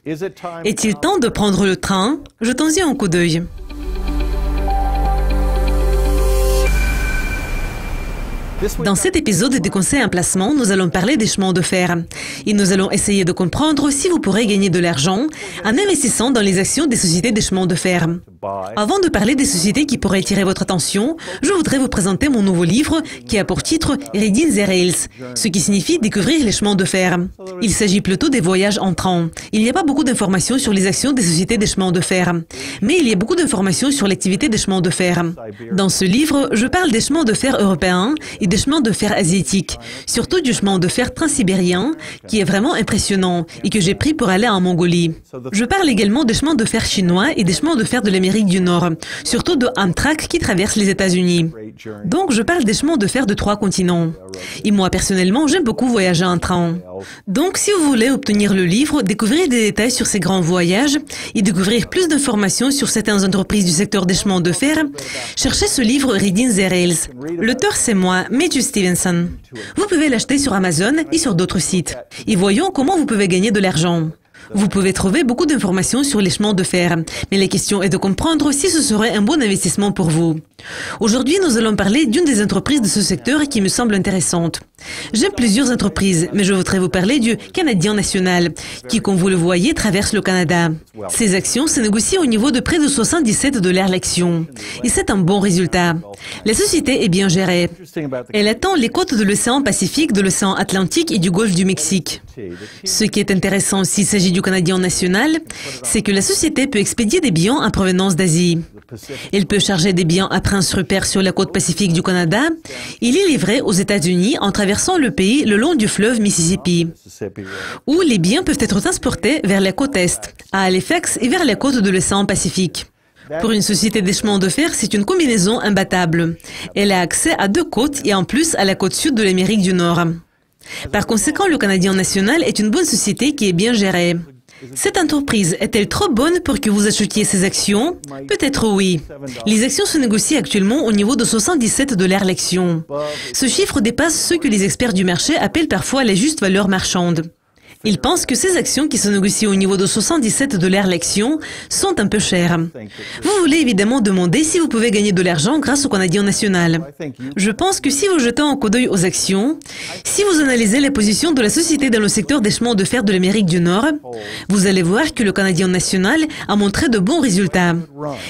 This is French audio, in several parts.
Est-il temps de prendre le train? Jetons-y un coup d'œil. Dans cet épisode des conseils en placement, nous allons parler des chemins de fer. Et nous allons essayer de comprendre si vous pourrez gagner de l'argent en investissant dans les actions des sociétés des chemins de fer. Avant de parler des sociétés qui pourraient attirer votre attention, je voudrais vous présenter mon nouveau livre qui a pour titre Riding the Rails, ce qui signifie découvrir les chemins de fer. Il s'agit plutôt des voyages en train. Il n'y a pas beaucoup d'informations sur les actions des sociétés des chemins de fer, mais il y a beaucoup d'informations sur l'activité des chemins de fer. Dans ce livre, je parle des chemins de fer européens et des chemins de fer asiatiques, surtout du chemin de fer transsibérien, qui est vraiment impressionnant et que j'ai pris pour aller en Mongolie. Je parle également des chemins de fer chinois et des chemins de fer de l'Amérique du Nord, surtout de Amtrak qui traverse les États-Unis. Donc, je parle des chemins de fer de 3 continents. Et moi, personnellement, j'aime beaucoup voyager en train. Donc, si vous voulez obtenir le livre, découvrir des détails sur ces grands voyages et découvrir plus d'informations sur certaines entreprises du secteur des chemins de fer, cherchez ce livre Riding the Rails. L'auteur, c'est moi, Matthew Stevenson. Vous pouvez l'acheter sur Amazon et sur d'autres sites. Et voyons comment vous pouvez gagner de l'argent. Vous pouvez trouver beaucoup d'informations sur les chemins de fer, mais la question est de comprendre si ce serait un bon investissement pour vous. Aujourd'hui, nous allons parler d'une des entreprises de ce secteur qui me semble intéressante. J'aime plusieurs entreprises, mais je voudrais vous parler du Canadien National, qui, comme vous le voyez, traverse le Canada. Ces actions se négocient au niveau de près de 77 $ l'action. Et c'est un bon résultat. La société est bien gérée. Elle attend les côtes de l'océan Pacifique, de l'océan Atlantique et du golfe du Mexique. Ce qui est intéressant s'il s'agit du Canadien National, c'est que la société peut expédier des biens en provenance d'Asie. Elle peut charger des biens à Prince Rupert sur la côte pacifique du Canada et les livrer aux États-Unis en traversant le pays le long du fleuve Mississippi, où les biens peuvent être transportés vers la côte Est, à Halifax et vers la côte de l'océan Pacifique. Pour une société des chemins de fer, c'est une combinaison imbattable. Elle a accès à 2 côtes et en plus à la côte sud de l'Amérique du Nord. Par conséquent, le Canadien National est une bonne société qui est bien gérée. Cette entreprise est-elle trop bonne pour que vous achetiez ces actions? Peut-être oui. Les actions se négocient actuellement au niveau de 77 $ l'action. Ce chiffre dépasse ce que les experts du marché appellent parfois la juste valeur marchande. Ils pensent que ces actions qui se négocient au niveau de 77 $ l'action sont un peu chères. Vous voulez évidemment demander si vous pouvez gagner de l'argent grâce au Canadien National. Je pense que si vous jetez un coup d'œil aux actions, si vous analysez la position de la société dans le secteur des chemins de fer de l'Amérique du Nord, vous allez voir que le Canadien National a montré de bons résultats.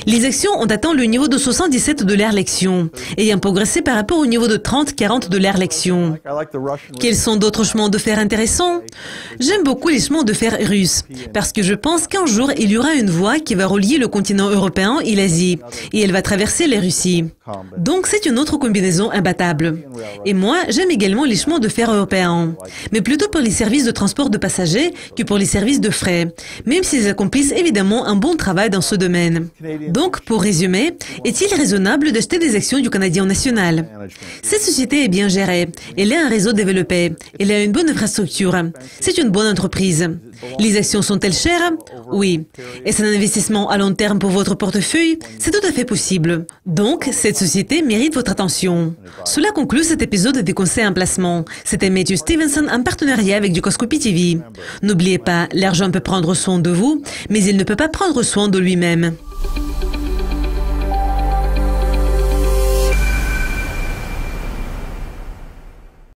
Les actions ont atteint le niveau de 77 $ l'action, ayant progressé par rapport au niveau de 30-40 $ l'action. Quels sont d'autres chemins de fer intéressants? J'aime beaucoup les chemins de fer russes, parce que je pense qu'un jour, il y aura une voie qui va relier le continent européen et l'Asie, et elle va traverser la Russie. Donc, c'est une autre combinaison imbattable. Et moi, j'aime également les chemins de fer européens, mais plutôt pour les services de transport de passagers que pour les services de fret, même s'ils accomplissent évidemment un bon travail dans ce domaine. Donc, pour résumer, est-il raisonnable d'acheter des actions du Canadien National? Cette société est bien gérée, elle a un réseau développé, elle a une bonne infrastructure, c'est une bonne entreprise. Les actions sont-elles chères? Oui. Est-ce un investissement à long terme pour votre portefeuille? C'est tout à fait possible. Donc, cette société mérite votre attention. Cela conclut cet épisode des conseils en placement. C'était Matthew Stevenson en partenariat avec Ducoscopy TV. N'oubliez pas, l'argent peut prendre soin de vous, mais il ne peut pas prendre soin de lui-même.